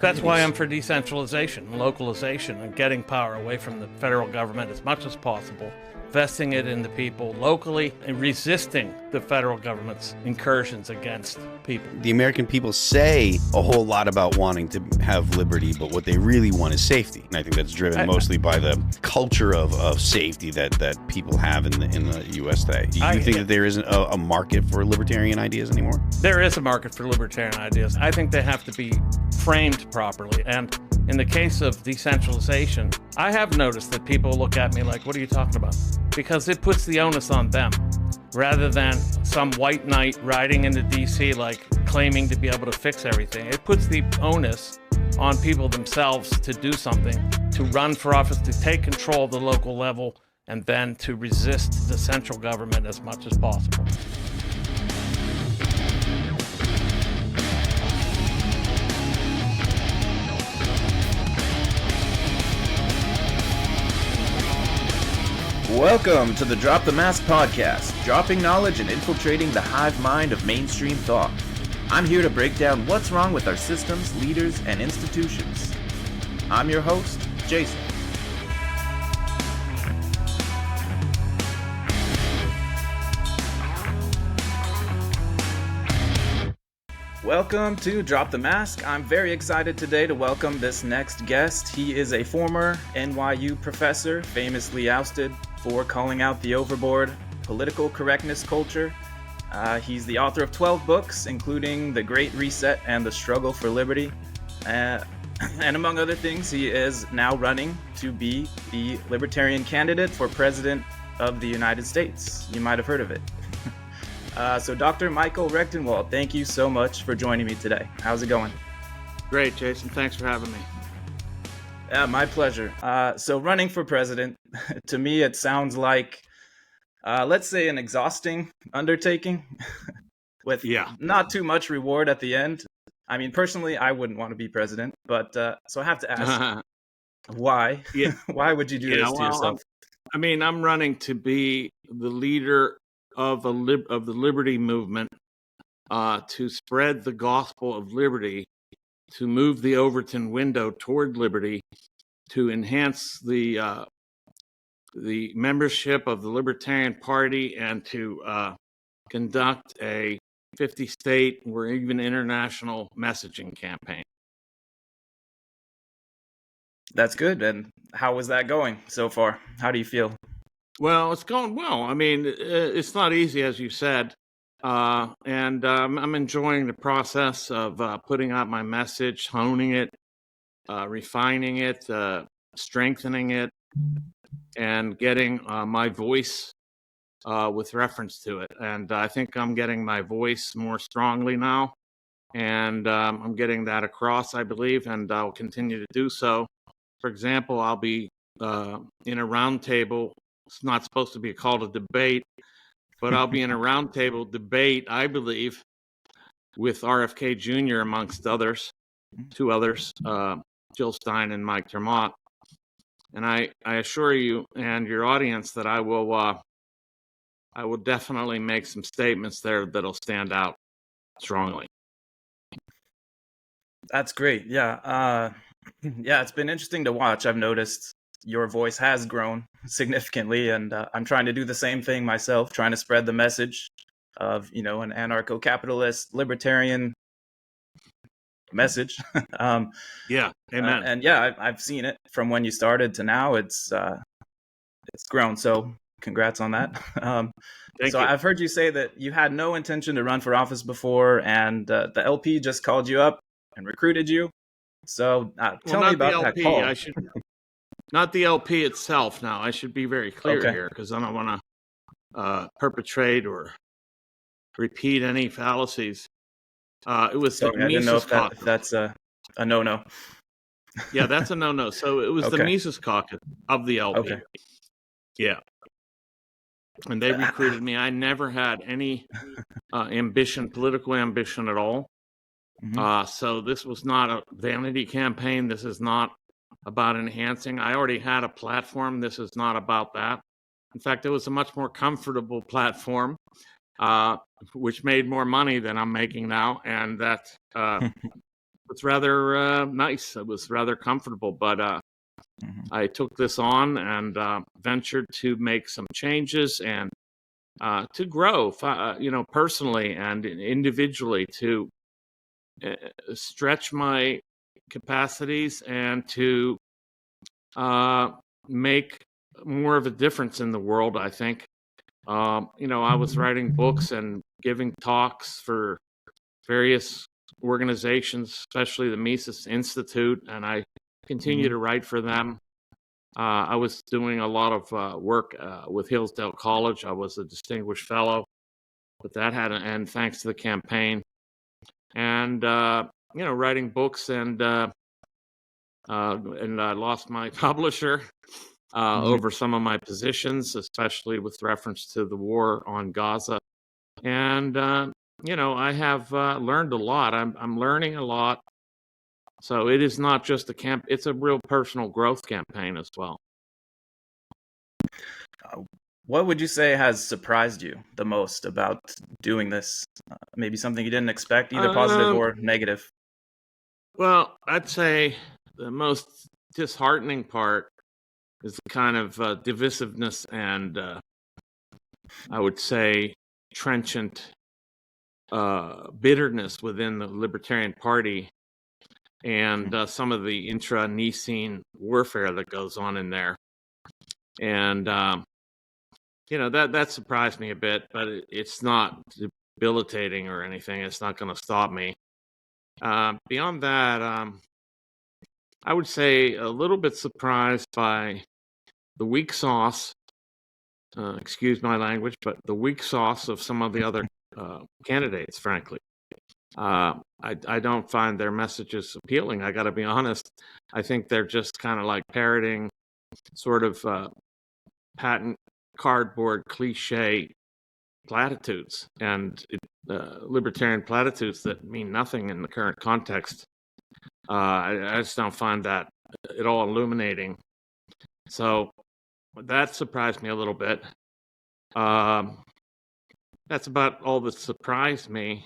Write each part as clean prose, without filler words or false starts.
That's why I'm for decentralization and localization and getting power away from the federal government as much as possible, vesting it in the people locally and resisting the federal government's incursions against people. The American people say a whole lot about wanting to have liberty, but what they really want is safety. And I think that's driven mostly by the culture of safety that people have in the U.S. today. Do you think that there isn't a market for libertarian ideas anymore? There is a market for libertarian ideas. I think they have to be framed properly. And in the case of decentralization, I have noticed that people look at me like, what are you talking about? Because it puts the onus on them rather than some white knight riding into D.C. like claiming to be able to fix everything. It puts the onus on people themselves to do something, to run for office, to take control of the local level, and then to resist the central government as much as possible. Welcome to the Drop the Mask podcast, dropping knowledge and infiltrating the hive mind of mainstream thought. I'm here to break down what's wrong with our systems, leaders, and institutions. I'm your host, Jason. Welcome to Drop the Mask. I'm very excited today to welcome this next guest. He is a former NYU professor, famously ousted for calling out the overboard political correctness culture. He's the author of 12 books, including The Great Reset and The Struggle for Liberty. And among other things, he is now running to be the Libertarian candidate for President of the United States. You might have heard of it. So Dr. Michael Rectenwald, thank you so much for joining me today. How's it going? Great, Jason. Thanks for having me. Yeah, my pleasure. So running for president, to me, it sounds like, let's say, an exhausting undertaking with not too much reward at the end. I mean, personally, I wouldn't want to be president, but so I have to ask, why? Yeah. Why would you do this to yourself? I mean, I'm running to be the leader of the liberty movement, to spread the gospel of liberty, to move the Overton window toward liberty, to enhance the membership of the Libertarian Party, and to conduct a 50-state or even international messaging campaign. That's good. And how is that going so far? How do you feel? Well, it's going well. I mean, it's not easy, as you said, and I'm enjoying the process of putting out my message, honing it, refining it, strengthening it, and getting my voice with reference to it. And I think I'm getting my voice more strongly now, and I'm getting that across, I believe, and I'll continue to do so. For example, I'll be in a roundtable. It's not supposed to be called a debate, but I'll be in a roundtable debate, I believe, with RFK Jr. amongst others, two others, Jill Stein and Mike Termott. And I assure you and your audience that I will definitely make some statements there that'll stand out strongly. That's great. Yeah. Yeah, it's been interesting to watch. I've noticed your voice has grown significantly, and I'm trying to do the same thing myself, trying to spread the message of, an anarcho-capitalist, libertarian message. Yeah, amen. And yeah, I've seen it from when you started to now. It's grown. So congrats on that. Thank you. I've heard you say that you had no intention to run for office before, and the LP just called you up and recruited you. So tell me about that call. Not the LP itself now. I should be very clear here, because I don't want to perpetrate or repeat any fallacies. It was the Mises Caucus. If that's a no-no. Yeah, that's a no-no. So it was the Mises Caucus of the LP. Okay. Yeah. And they recruited me. I never had any political ambition at all. Mm-hmm. So this was not a vanity campaign. This is not about enhancing. I already had a platform. This is not about that. In fact, it was a much more comfortable platform, which made more money than I'm making now. And that was rather nice. It was rather comfortable, but I took this on and ventured to make some changes and to grow, personally and individually, to stretch my capacities and to make more of a difference in the world, I think. I was writing books and giving talks for various organizations, especially the Mises Institute, and I continue to write for them. I was doing a lot of work with Hillsdale College. I was a distinguished fellow, but that had an end thanks to the campaign. And writing books, and I lost my publisher over some of my positions, especially with reference to the war on Gaza. And I have learned a lot. I'm learning a lot. So it is not just a camp; it's a real personal growth campaign as well. What would you say has surprised you the most about doing this? Maybe something you didn't expect, either positive or negative. Well, I'd say the most disheartening part is the kind of divisiveness and I would say trenchant bitterness within the Libertarian Party, and some of the intra-Nicene warfare that goes on in there. And that surprised me a bit, but it's not debilitating or anything. It's not going to stop me. Beyond that, I would say a little bit surprised by the weak sauce, excuse my language, but the weak sauce of some of the other candidates, frankly. I don't find their messages appealing. I got to be honest. I think they're just kind of like parroting sort of patent cardboard cliche platitudes and libertarian platitudes that mean nothing in the current context. I just don't find that at all illuminating. So that surprised me a little bit. That's about all that surprised me.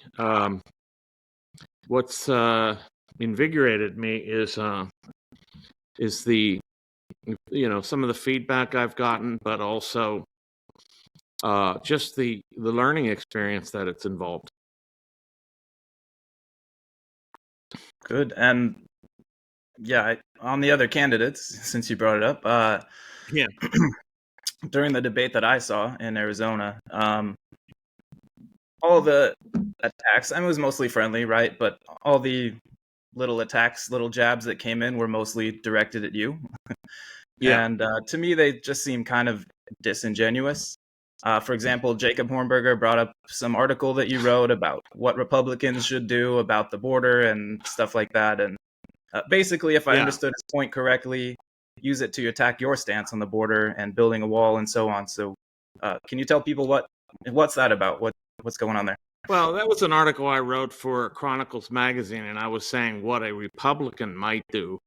What's invigorated me is the some of the feedback I've gotten, but also just the learning experience that it's involved. Good. And yeah, on the other candidates, since you brought it up, yeah, during the debate that I saw in Arizona, all the attacks, it was mostly friendly, right? But all the little attacks, little jabs that came in were mostly directed at you. Yeah. And to me, they just seem kind of disingenuous. For example, Jacob Hornberger brought up some article that you wrote about what Republicans should do about the border and stuff like that. And basically, if I understood his point correctly, use it to attack your stance on the border and building a wall and so on. So can you tell people what's that about? What's going on there? Well, that was an article I wrote for Chronicles magazine, and I was saying what a Republican might do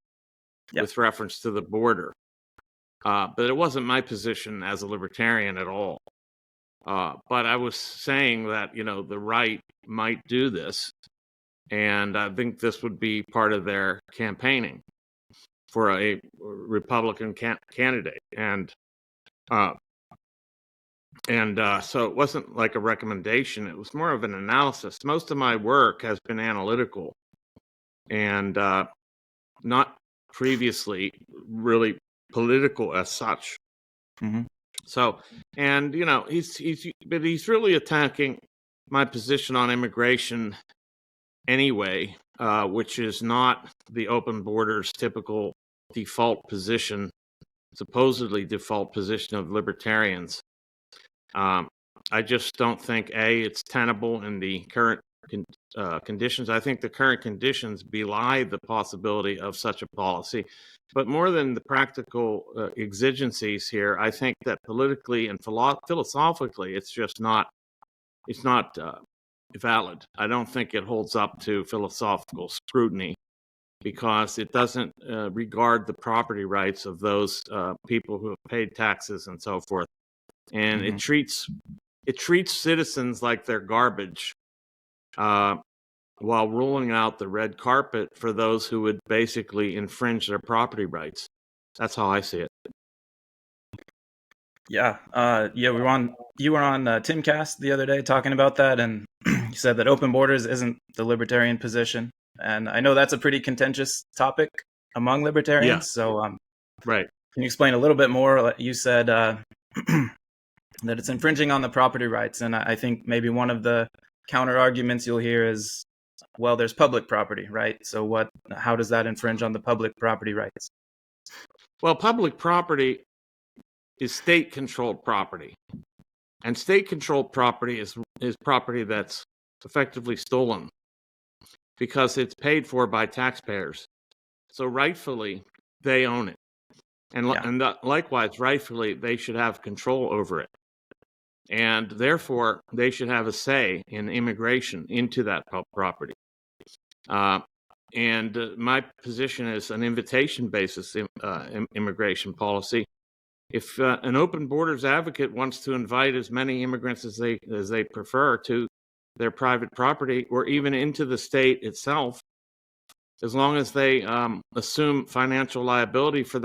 with reference to the border. But it wasn't my position as a libertarian at all. But I was saying that, the right might do this, and I think this would be part of their campaigning for a Republican candidate. And so it wasn't like a recommendation. It was more of an analysis. Most of my work has been analytical and not previously really political as such. Mm-hmm. So, and he's really attacking my position on immigration anyway, which is not the open borders typical default position, supposedly default position of libertarians. I just don't think it's tenable in the current conditions. I think the current conditions belie the possibility of such a policy. But more than the practical exigencies here, I think that politically and philosophically, it's just not. It's not valid. I don't think it holds up to philosophical scrutiny because it doesn't regard the property rights of those people who have paid taxes and so forth, and it treats citizens like they're garbage. while ruling out the red carpet for those who would basically infringe their property rights. That's how I see it. Yeah, you were on Timcast the other day talking about that, and you said that open borders isn't the libertarian position, and I know that's a pretty contentious topic among libertarians. So, Right. can you explain a little bit more? You said that it's infringing on the property rights, and I think maybe one of the counter arguments you'll hear is, well, there's public property, right? So how does that infringe on the public property rights? Well, public property is state-controlled property, and state-controlled property is property that's effectively stolen because it's paid for by taxpayers. So rightfully, they own it, and likewise, rightfully, they should have control over it, and therefore, they should have a say in immigration into that property. And my position is an invitation basis immigration policy. If an open borders advocate wants to invite as many immigrants as they prefer to their private property or even into the state itself, as long as they assume financial liability for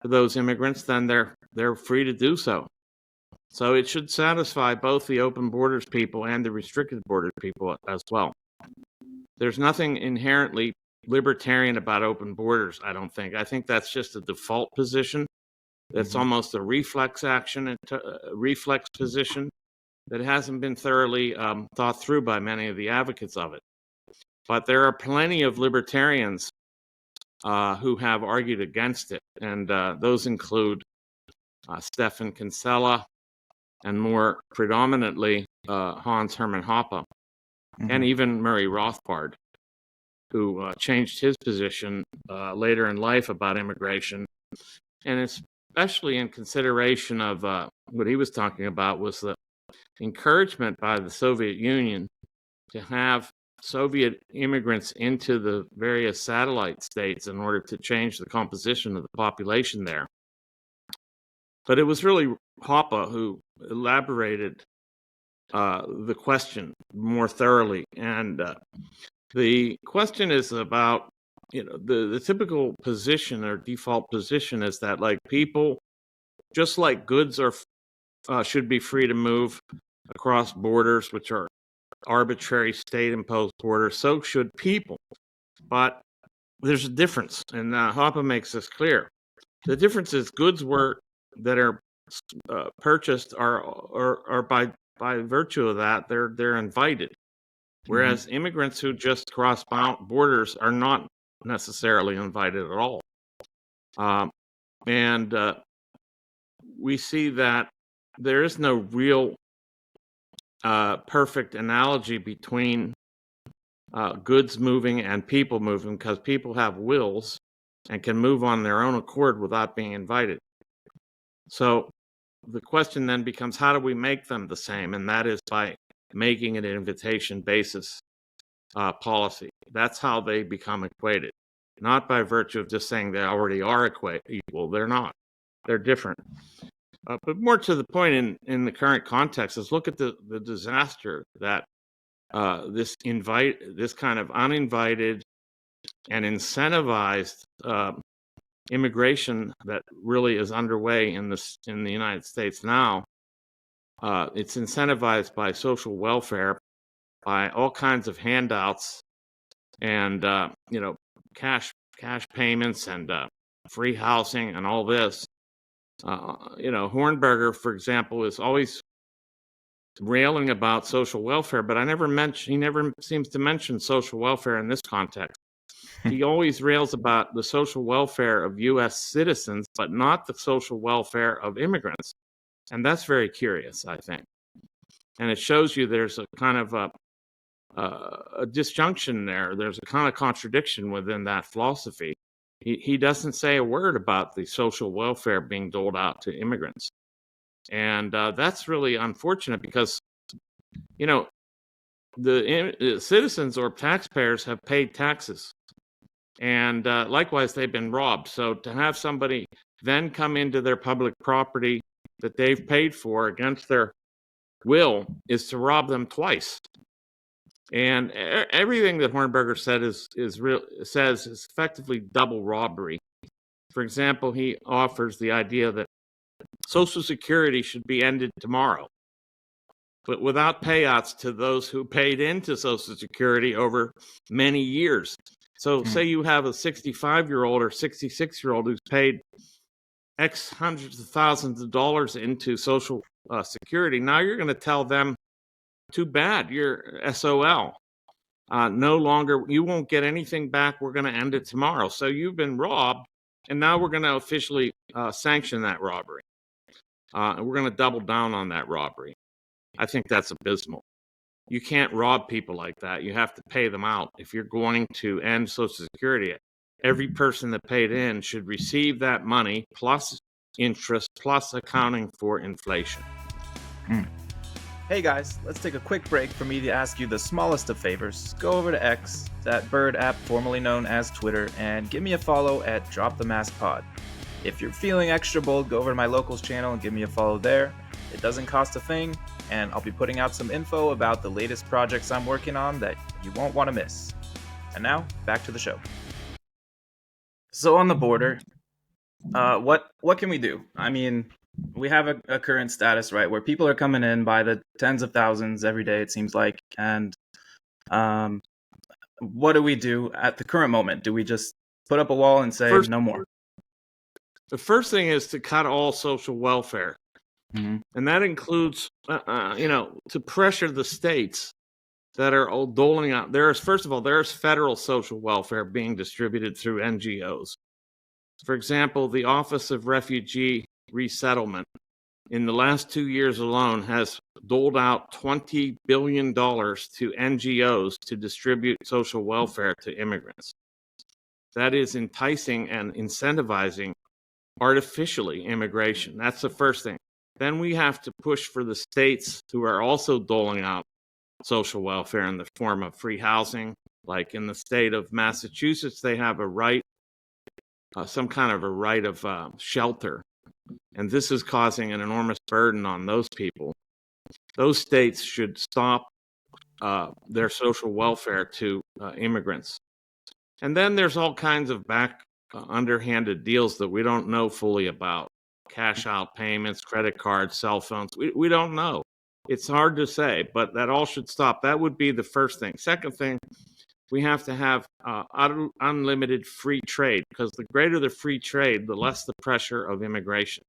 those immigrants, then they're free to do so. So it should satisfy both the open borders people and the restricted borders people as well. There's nothing inherently libertarian about open borders, I don't think. I think that's just a default position. That's almost a reflex action, a reflex position that hasn't been thoroughly thought through by many of the advocates of it. But there are plenty of libertarians who have argued against it, and those include Stefan Kinsella and more predominantly Hans Hermann Hoppe, and even Murray Rothbard, who changed his position later in life about immigration, and especially in consideration of what he was talking about was the encouragement by the Soviet Union to have Soviet immigrants into the various satellite states in order to change the composition of the population there. But it was really Hoppe who elaborated the question more thoroughly. And the question is about, the typical position or default position is that, like, people, just like goods should be free to move across borders, which are arbitrary state-imposed borders, so should people. But there's a difference, and Hoppe makes this clear. The difference is goods that are purchased are by virtue of that they're invited, whereas immigrants who just cross borders are not necessarily invited at all. And we see that there is no real perfect analogy between goods moving and people moving, because people have wills and can move on their own accord without being invited. So the question then becomes, how do we make them the same? And that is by making it an invitation basis policy. That's how they become equated, not by virtue of just saying they already are equal. They're not. They're different. But more to the point in the current context is look at the disaster that this kind of uninvited and incentivized immigration that really is underway in the United States now. It's incentivized by social welfare, by all kinds of handouts, and cash payments and free housing and all this. Hornberger, for example, is always railing about social welfare, but he never seems to mention social welfare in this context. He always rails about the social welfare of U.S. citizens, but not the social welfare of immigrants. And that's very curious, I think. And it shows you there's a kind of a disjunction there. There's a kind of contradiction within that philosophy. He doesn't say a word about the social welfare being doled out to immigrants. And that's really unfortunate because, the citizens or taxpayers have paid taxes. And likewise, they've been robbed. So to have somebody then come into their public property that they've paid for against their will is to rob them twice. And everything that Hornberger said is effectively double robbery. For example, he offers the idea that Social Security should be ended tomorrow, but without payouts to those who paid into Social Security over many years. So say you have a 65-year-old or 66-year-old who's paid X hundreds of thousands of dollars into Social Security. Now you're going to tell them, too bad, you're SOL. No longer, you won't get anything back. We're going to end it tomorrow. So you've been robbed, and now we're going to officially sanction that robbery. And we're going to double down on that robbery. I think that's abysmal. You can't rob people like that. You have to pay them out. If you're going to end Social Security, every person that paid in should receive that money plus interest plus accounting for inflation. Hey guys, let's take a quick break for me to ask you the smallest of favors. Go over to X, that bird app formerly known as Twitter, and give me a follow at Drop the Mask Pod. If you're feeling extra bold, go over to my locals channel and give me a follow there. It doesn't cost a thing, and I'll be putting out some info about the latest projects I'm working on that you won't want to miss. And now, back to the show. So on the border, what can we do? I mean, we have a current status, right, where people are coming in by the tens of thousands every day, it seems like. And what do we do at the current moment? Do we just put up a wall and say no more? The first thing is to cut all social welfare. Mm-hmm. And that includes, to pressure the states that are doling out. There's federal social welfare being distributed through NGOs. For example, the Office of Refugee Resettlement in the last 2 years alone has doled out $20 billion to NGOs to distribute social welfare to immigrants. That is enticing and incentivizing artificially immigration. That's the first thing. Then we have to push for the states who are also doling out social welfare in the form of free housing. Like in the state of Massachusetts, they have a right, some kind of a right of shelter. And this is causing an enormous burden on those people. Those states should stop their social welfare to immigrants. And then there's all kinds of underhanded deals that we don't know fully about. Cash out payments, credit cards, cell phones. We don't know. It's hard to say, but that all should stop. That would be the first thing. Second thing, we have to have unlimited free trade, because the greater the free trade, the less the pressure of immigration.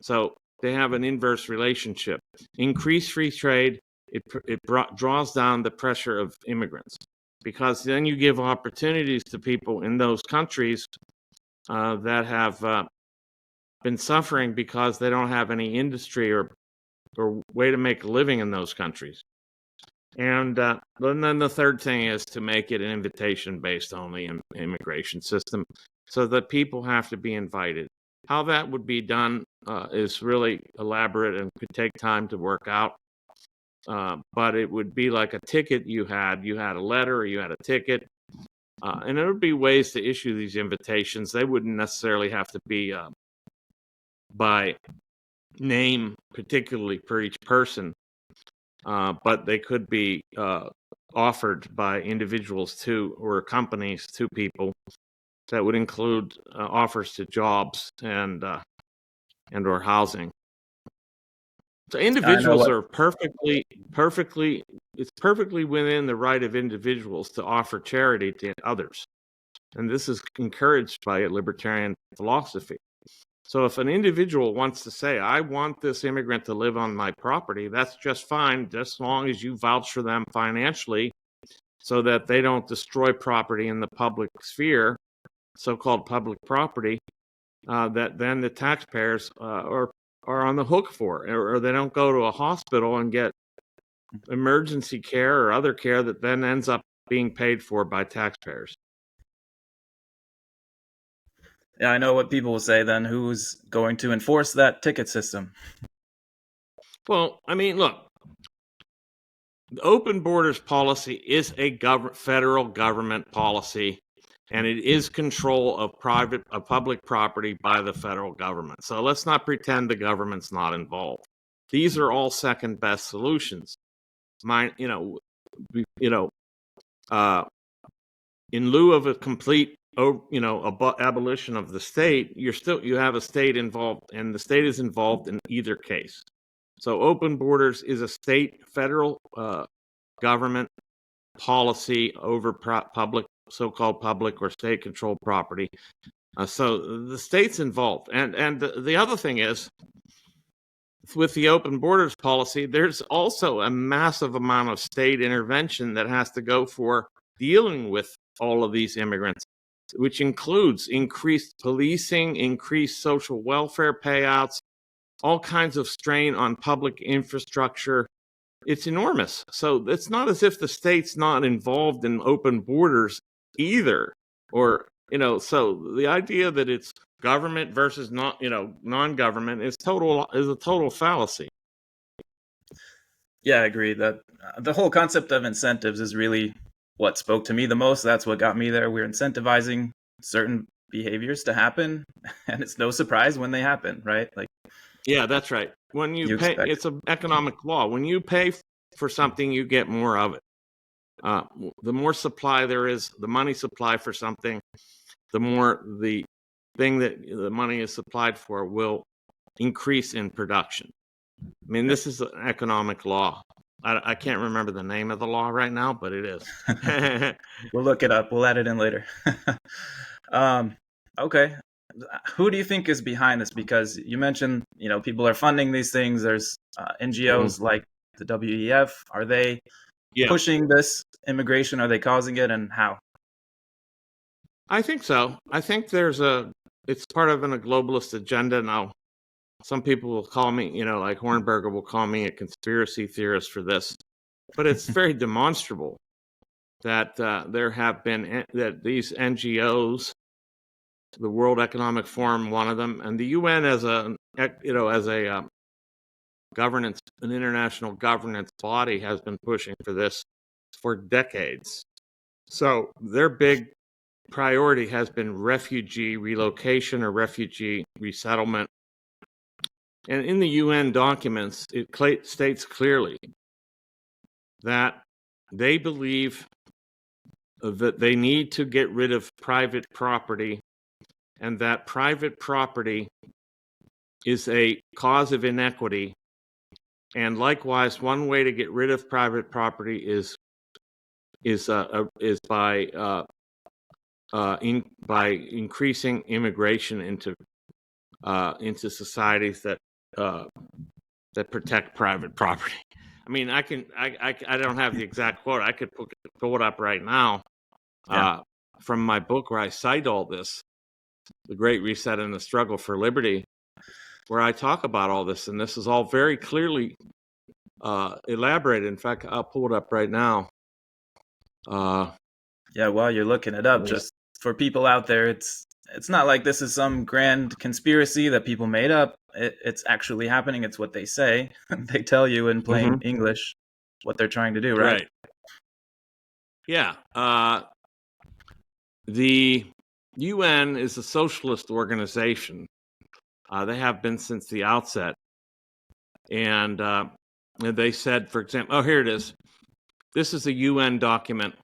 So they have an inverse relationship. Increase free trade, it draws down the pressure of immigrants, because then you give opportunities to people in those countries that have been suffering because they don't have any industry or way to make a living in those countries. And then the third thing is to make it an invitation-based only immigration system, so that people have to be invited. How that would be done is really elaborate and could take time to work out. But it would be like a ticket you had a letter or you had a ticket. And there would be ways to issue these invitations. They wouldn't necessarily have to be by name, particularly for each person, but they could be offered by individuals to, or companies to people. That would include offers to jobs and or housing. So individuals are perfectly. It's perfectly within the right of individuals to offer charity to others, and this is encouraged by libertarian philosophy. So if an individual wants to say, I want this immigrant to live on my property, that's just fine, just as long as you vouch for them financially so that they don't destroy property in the public sphere, so-called public property, that then the taxpayers are on the hook for, or they don't go to a hospital and get emergency care or other care that then ends up being paid for by taxpayers. Yeah, I know what people will say then. Who's going to enforce that ticket system? Well, I mean, look, the open borders policy is a federal government policy, and it is control of public property by the federal government. So let's not pretend the government's not involved. These are all second best solutions. in lieu of a complete, abolition of the state, you have a state involved, and the state is involved in either case. So open borders is a state, federal government policy over so-called public or state-controlled property. So the state's involved, and the other thing is, with the open borders policy, there's also a massive amount of state intervention that has to go for dealing with all of these immigrants, which includes increased policing, increased social welfare payouts, all kinds of strain on public infrastructure. It's enormous. So it's not as if the state's not involved in open borders either. Or, so the idea that it's government versus non-government is a total fallacy. Yeah, I agree that the whole concept of incentives is really what spoke to me the most. That's what got me there. We're incentivizing certain behaviors to happen, and it's no surprise when they happen, right? Like, yeah, that's right. When you pay, it's an economic law. When you pay for something, you get more of it. The more supply there is, the money supply for something, the more the thing that the money is supplied for will increase in production. I mean, this is an economic law. I can't remember the name of the law right now, but it is. We'll look it up. We'll add it in later. Okay. Who do you think is behind this? Because you mentioned, people are funding these things. There's NGOs like the WEF. Are they pushing this immigration? Are they causing it, and how? I think so. I think it's part of a globalist agenda now. Some people will call me, like Hornberger will call me a conspiracy theorist for this, but it's very demonstrable that there have been that these NGOs, the World Economic Forum, one of them, and the UN as a governance, an international governance body, has been pushing for this for decades. So their big priority has been refugee relocation or refugee resettlement. And in the UN documents, it states clearly that they believe that they need to get rid of private property, and that private property is a cause of inequity. And likewise, one way to get rid of private property is by increasing immigration into societies that protect private property. I mean, I don't have the exact quote. I could pull it up right now from my book where I cite all this, The Great Reset and the Struggle for Liberty, where I talk about all this, and this is all very clearly elaborated. In fact, I'll pull it up right now. While you're looking it up, just for people out there, it's not like this is some grand conspiracy that people made up. It's actually happening. It's what they say. They tell you in plain English what they're trying to do, right? Yeah. The UN is a socialist organization. They have been since the outset. And they said, for example, here it is. This is a UN document.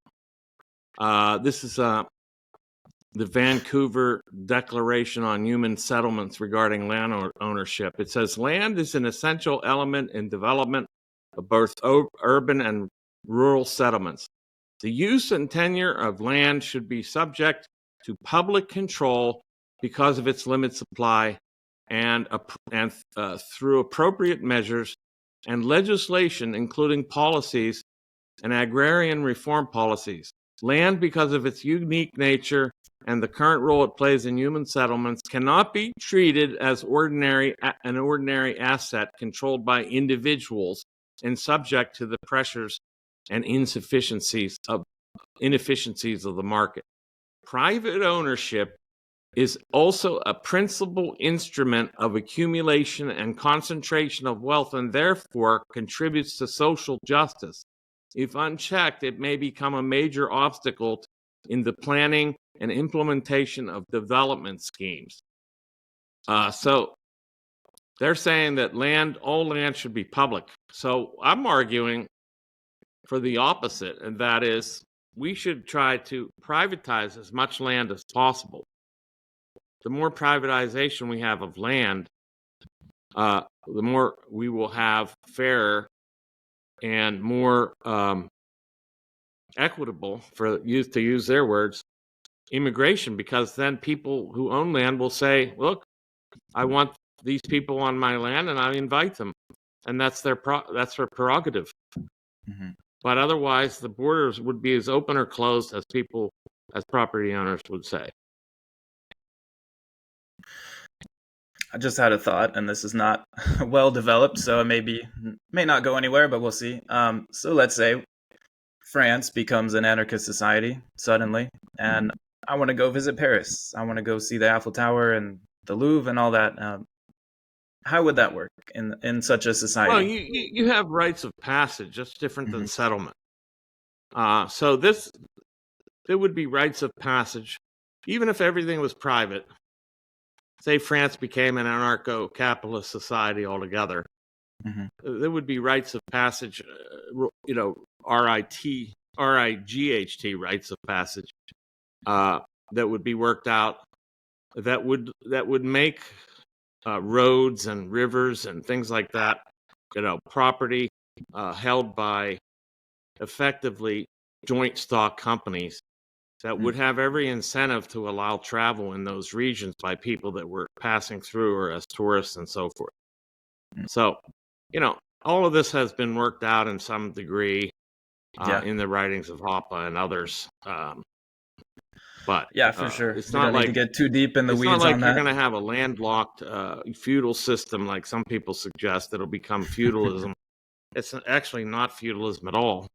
This is the Vancouver Declaration on Human Settlements regarding land ownership. It says, land is an essential element in development of both urban and rural settlements. The use and tenure of land should be subject to public control because of its limited supply, and through appropriate measures and legislation, including policies and agrarian reform policies. Land, because of its unique nature and the current role it plays in human settlements, cannot be treated as an ordinary asset controlled by individuals and subject to the pressures and inefficiencies of the market. Private ownership is also a principal instrument of accumulation and concentration of wealth, and therefore contributes to social justice. If unchecked, it may become a major obstacle in the planning and implementation of development schemes. So they're saying that all land should be public. So I'm arguing for the opposite, and that is we should try to privatize as much land as possible. The more privatization we have of land, the more we will have fairer and more equitable, to use their words, immigration, because then people who own land will say, look, I want these people on my land and I invite them. And that's their prerogative. Mm-hmm. But otherwise, the borders would be as open or closed as property owners would say. I just had a thought, and this is not well developed, so it may not go anywhere, but we'll see. So let's say France becomes an anarchist society suddenly, and I want to go visit Paris. I want to go see the Eiffel Tower and the Louvre and all that. How would that work in such a society? Well, you have rites of passage, just different than settlement. So there would be rites of passage, even if everything was private. Say France became an anarcho-capitalist society altogether. There would be rites of passage, RIGHT rites of passage that would be worked out. That would make roads and rivers and things like that, property held by effectively joint stock companies that would have every incentive to allow travel in those regions by people that were passing through or as tourists and so forth. So, all of this has been worked out in some degree in the writings of Hoppe and others. But yeah, for sure. It's not like to get too deep in the weeds. It's not like on you're that. going to have a landlocked feudal system like some people suggest that'll become feudalism. It's actually not feudalism at all,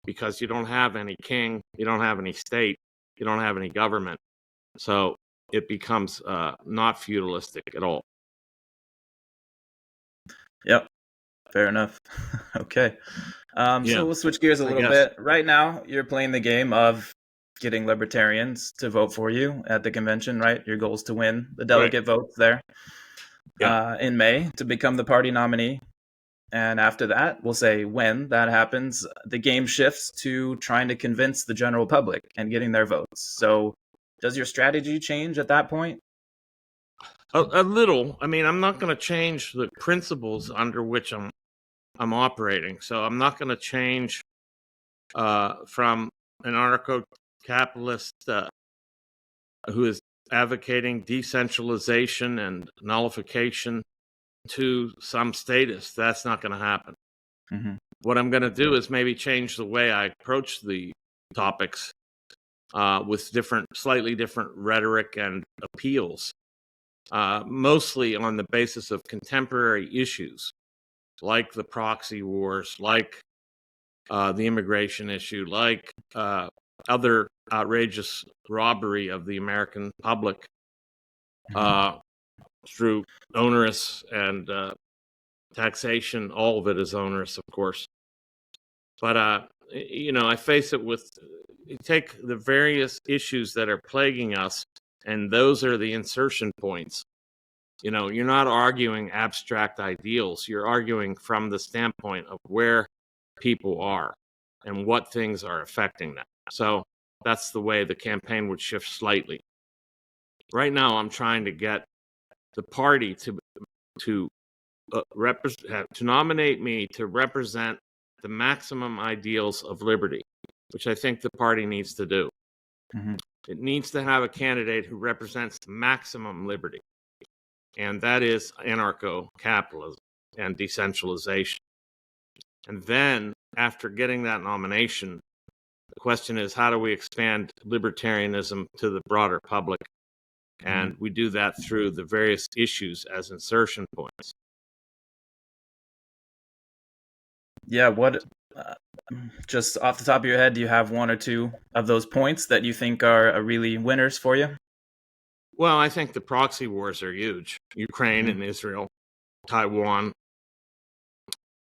because you don't have any king, you don't have any state, you don't have any government. So it becomes not feudalistic at all. Yep. Fair enough. Okay. So we'll switch gears a little bit. Right now, you're playing the game of getting libertarians to vote for you at the convention, right? Your goal is to win the delegate votes there in May to become the party nominee. And after that, we'll say when that happens, the game shifts to trying to convince the general public and getting their votes. So does your strategy change at that point? A little. I mean, I'm not going to change the principles under which I'm operating. So I'm not going to change from an anarcho-capitalist who is advocating decentralization and nullification to some statist. That's not going to happen. What I'm going to do is maybe change the way I approach the topics with slightly different rhetoric and appeals, mostly on the basis of contemporary issues like the proxy wars, like the immigration issue, like other outrageous robbery of the American public through onerous and taxation. All of it is onerous, of course. But, I face it with, you take the various issues that are plaguing us, and those are the insertion points. You're not arguing abstract ideals. You're arguing from the standpoint of where people are and what things are affecting them. So that's the way the campaign would shift slightly. Right now, I'm trying to get the party to nominate me to represent the maximum ideals of liberty, which I think the party needs to do. It needs to have a candidate who represents maximum liberty, and that is anarcho-capitalism and decentralization. And then, after getting that nomination, the question is, how do we expand libertarianism to the broader public? And we do that through the various issues as insertion points. Yeah, just off the top of your head, do you have one or two of those points that you think are really winners for you? Well, I think the proxy wars are huge. Ukraine and Israel, Taiwan,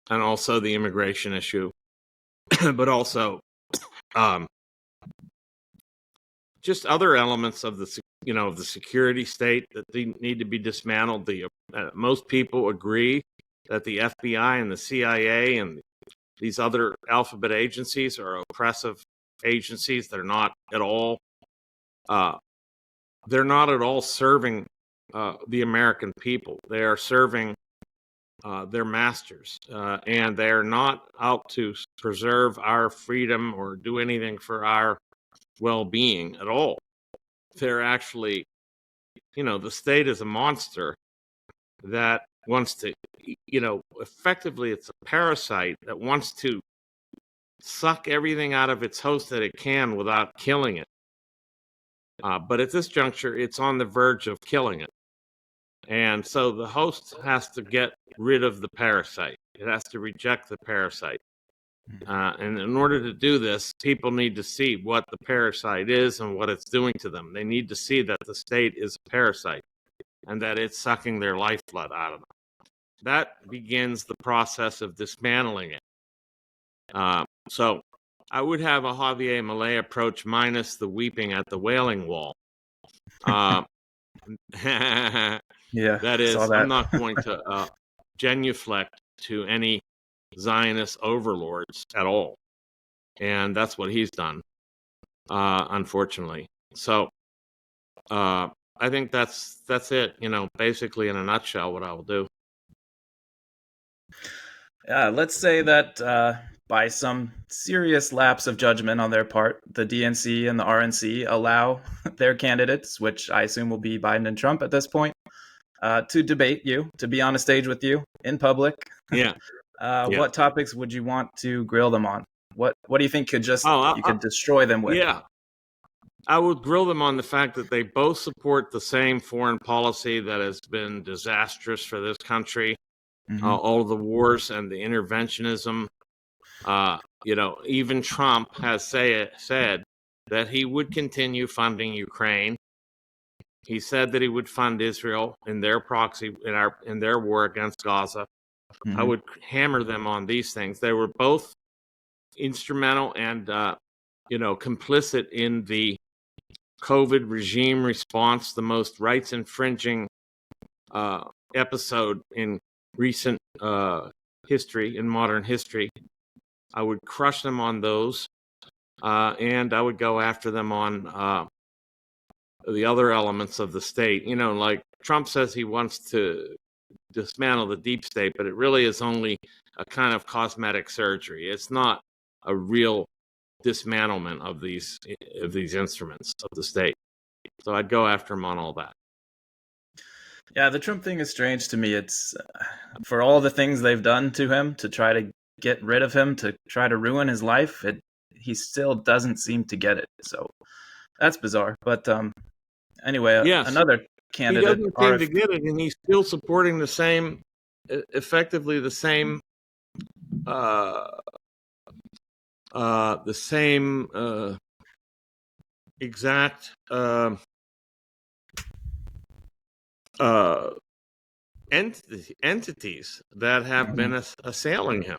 and also the immigration issue, but also just other elements of the security state that need to be dismantled. Most people agree that the FBI and the CIA and these other alphabet agencies are oppressive agencies. They're not at all. They're not at all serving the American people. They are serving their masters, and they're not out to preserve our freedom or do anything for our well-being at all. They're actually, the state is a monster that wants to, effectively it's a parasite that wants to suck everything out of its host that it can without killing it. But at this juncture, it's on the verge of killing it. And so the host has to get rid of the parasite. It has to reject the parasite. And in order to do this, people need to see what the parasite is and what it's doing to them. They need to see that the state is a parasite and that it's sucking their lifeblood out of them. That begins the process of dismantling it. So I would have a Javier Milei approach minus the weeping at the Wailing Wall. Yeah, that is, saw that. I'm not going to genuflect to any Zionist overlords at all. And that's what he's done, unfortunately. So I think that's it, basically in a nutshell what I will do. Yeah, let's say that by some serious lapse of judgment on their part, the DNC and the RNC allow their candidates, which I assume will be Biden and Trump at this point, to debate you, to be on a stage with you in public. Yeah. What topics would you want to grill them on? What do you think could you could destroy them with? Yeah. I would grill them on the fact that they both support the same foreign policy that has been disastrous for this country. All the wars and the interventionism. Even Trump has said that he would continue funding Ukraine. He said that he would fund Israel in their proxy, in their war against Gaza. I would hammer them on these things. They were both instrumental and, complicit in the COVID regime response, the most rights infringing episode in recent history, in modern history. I would crush them on those, and I would go after them on the other elements of the state. Like Trump says he wants to dismantle the deep state, but it really is only a kind of cosmetic surgery. It's not a real dismantlement of these instruments of the state. So I'd go after him on all that. Yeah, the Trump thing is strange to me. It's for all the things they've done to him to try to get rid of him, to try to ruin his life, he still doesn't seem to get it. So that's bizarre. But anyway, yes. Another candidate. He doesn't seem to get it, and he's still supporting the same, effectively the same exact entities that have been assailing him.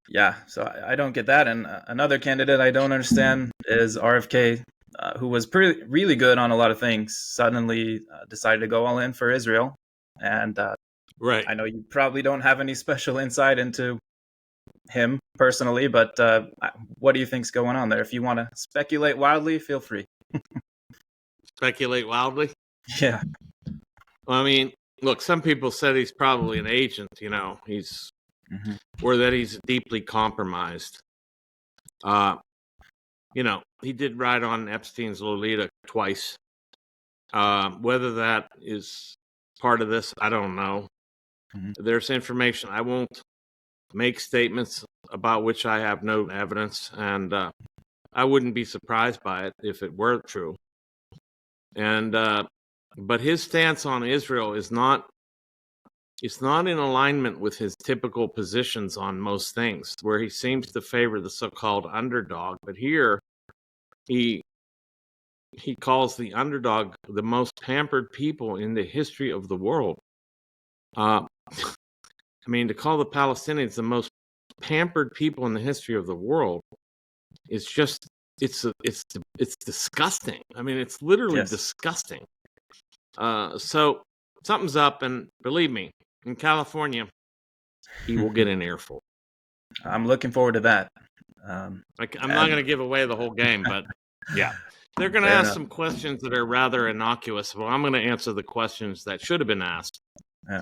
Yeah, so I don't get that. And another candidate I don't understand is RFK, who was really good on a lot of things, suddenly decided to go all in for Israel. And right. I know you probably don't have any special insight into him personally, but what do you think's going on there? If you want to speculate wildly, feel free. Speculate wildly? Yeah. Well, I mean, look, some people said he's probably an agent, he's or that he's deeply compromised. He did ride on Epstein's Lolita twice. Whether that is part of this, I don't know. There's information. I won't make statements about which I have no evidence, and I wouldn't be surprised by it if it were true. And but his stance on Israel is not in alignment with his typical positions on most things, where he seems to favor the so-called underdog. But here, he calls the underdog the most pampered people in the history of the world. To call the Palestinians the most pampered people in the history of the world is just it's disgusting. It's literally disgusting. So something's up, and believe me, in California, he will get an earful. I'm looking forward to that. I'm not going to give away the whole game, but yeah. They're going to ask some questions that are rather innocuous. Well, I'm going to answer the questions that should have been asked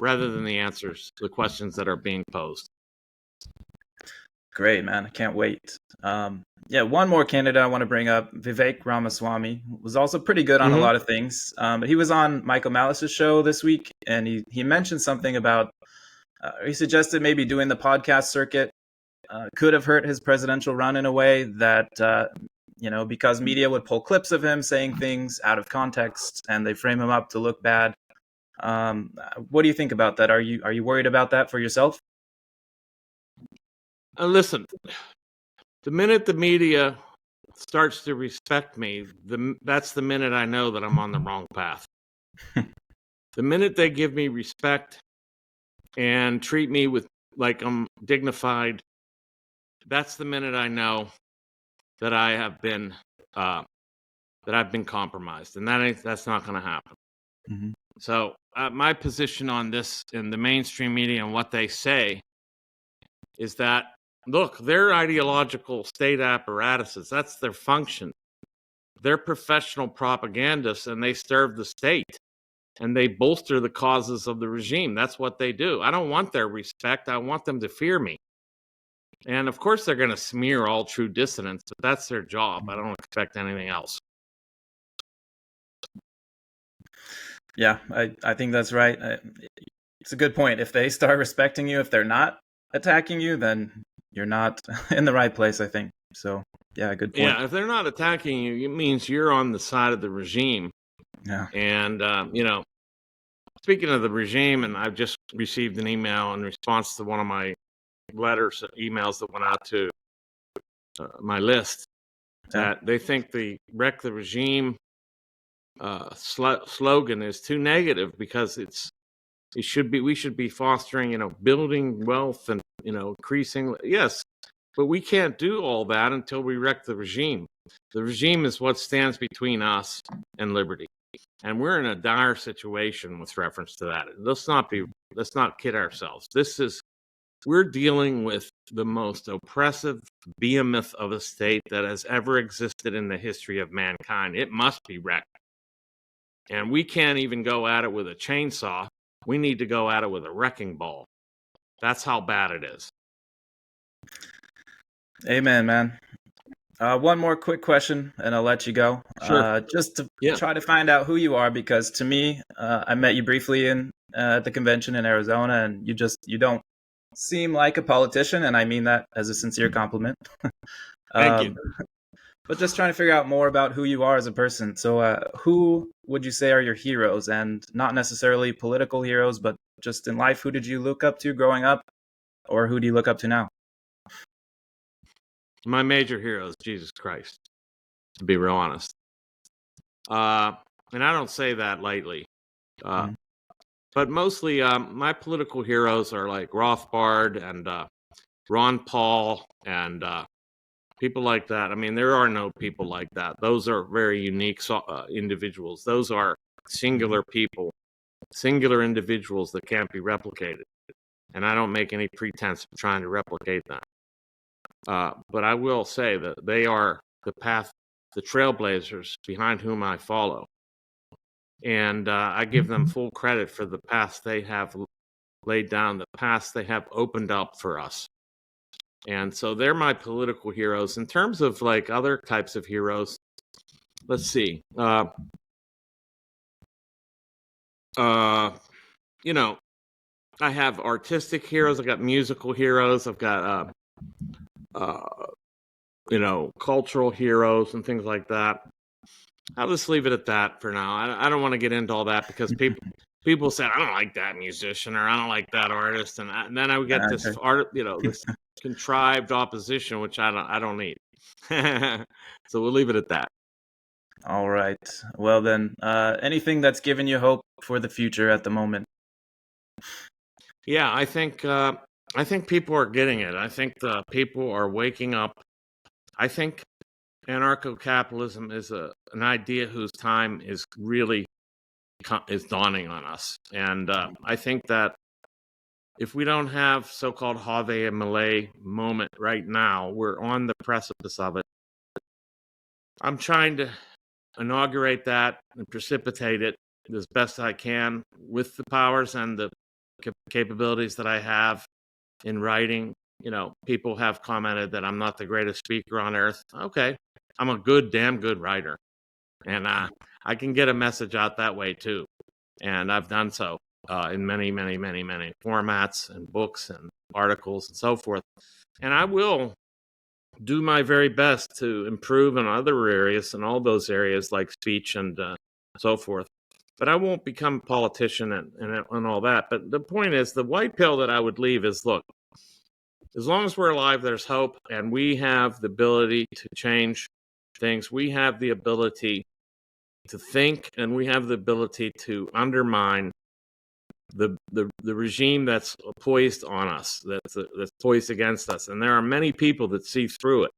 rather than the questions that are being posed. Great, man. I can't wait. One more candidate I want to bring up, Vivek Ramaswamy, was also pretty good on a lot of things. But he was on Michael Malice's show this week, and he mentioned something about, he suggested maybe doing the podcast circuit could have hurt his presidential run in a way that, because media would pull clips of him saying things out of context and they frame him up to look bad. What do you think about that? Are you worried about that for yourself? Listen, the minute the media starts to respect me, that's the minute I know that I'm on the wrong path. The minute they give me respect and treat me like I'm dignified, that's the minute I know that I have been I've been compromised, and that's not going to happen. Mm-hmm. So my position on this in the mainstream media and what they say is that, look, they're ideological state apparatuses. That's their function. They're professional propagandists, and they serve the state, and they bolster the causes of the regime. That's what they do. I don't want their respect. I want them to fear me. And of course, they're going to smear all true dissidents, but that's their job. I don't expect anything else. Yeah, I think that's right. It's a good point. If they start respecting you, if they're not attacking you, then you're not in the right place, I think. So, yeah, good point. Yeah, if they're not attacking you, it means you're on the side of the regime. Yeah. And, speaking of the regime, and I've just received an email in response to one of my emails that went out to my list, that they think the Wreck the Regime slogan is too negative because we should be fostering, building wealth and, increasing. Yes, but we can't do all that until we wreck the regime. The regime is what stands between us and liberty. And we're in a dire situation with reference to that. Let's not kid ourselves. We're dealing with the most oppressive behemoth of a state that has ever existed in the history of mankind. It must be wrecked. And we can't even go at it with a chainsaw. We need to go at it with a wrecking ball. That's how bad it is. Amen, man. One more quick question, and I'll let you go. Sure. Just to try to find out who you are, because to me, I met you briefly at the convention in Arizona, and you don't seem like a politician, and I mean that as a sincere compliment. Thank you. But just trying to figure out more about who you are as a person. So who would you say are your heroes? And not necessarily political heroes, but just in life, who did you look up to growing up? Or who do you look up to now? My major hero is Jesus Christ, to be real honest. And I don't say that lightly. But mostly my political heroes are like Rothbard and Ron Paul and people like that. I mean, there are no people like that. Those are very unique individuals. Those are singular people, singular individuals that can't be replicated. And I don't make any pretense of trying to replicate them. But I will say that they are the trailblazers behind whom I follow. And I give them full credit for the path they have laid down, the paths they have opened up for us. And so they're my political heroes. In terms of like other types of heroes, let's see. I have artistic heroes. I've got musical heroes. I've got, cultural heroes and things like that. I'll just leave it at that for now. I don't want to get into all that because people say, I don't like that musician or I don't like that artist. And then I would get this this contrived opposition, which I don't need. So we'll leave it at that. All right. Well, then, anything that's given you hope for the future at the moment? Yeah, I think people are getting it. I think people are waking up. I think anarcho-capitalism is an idea whose time is really is dawning on us, and I think that if we don't have so-called Have and Malay moment right now, we're on the precipice of it. I'm trying to inaugurate that and precipitate it as best I can with the powers and the capabilities that I have in writing. You know, people have commented that I'm not the greatest speaker on earth. Okay, I'm a damn good writer. And I can get a message out that way too. And I've done so in many, many, many, many formats and books and articles and so forth. And I will do my very best to improve in other areas and all those areas like speech and so forth. But I won't become a politician and all that. But the point is, the white pill that I would leave is, look, as long as we're alive, there's hope, and we have the ability to change things. We have the ability to think, and we have the ability to undermine the regime that's poised on us, that's poised against us. And there are many people that see through it.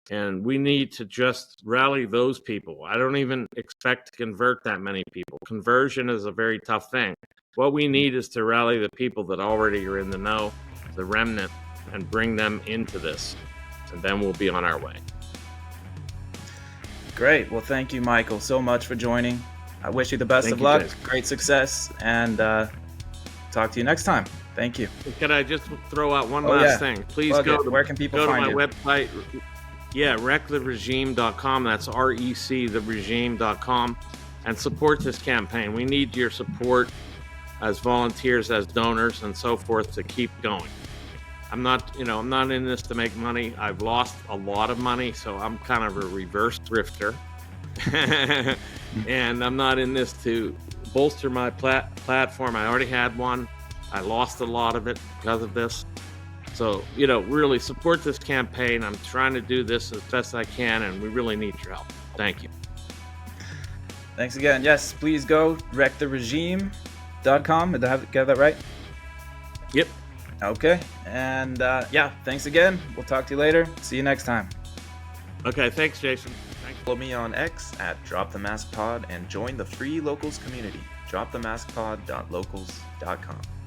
And we need to just rally those people. I don't even expect to convert that many people. Conversion is a very tough thing. What we need is to rally the people that already are in the know, the remnant, and bring them into this. And then we'll be on our way. Great. Well, thank you, Michael, so much for joining. I wish you the best of luck, great success, and talk to you next time. Thank you. Can I just throw out one last thing? Please where can people find you? Go to my website. Yeah, rectheregime.com. That's rectheregime.com, and support this campaign. We need your support as volunteers, as donors, and so forth to keep going. I'm not in this to make money. I've lost a lot of money, so I'm kind of a reverse thrifter. And I'm not in this to bolster my platform. I already had one. I lost a lot of it because of this. So, really support this campaign. I'm trying to do this as best I can, and we really need your help. Thank you. Thanks again. Yes, please go rectheregime.com. Did I get that right? Yep. Okay. And thanks again. We'll talk to you later. See you next time. Okay. Thanks, Jason. Follow me on X at DropTheMaskPod and join the free Locals community, dropthemaskpod.locals.com.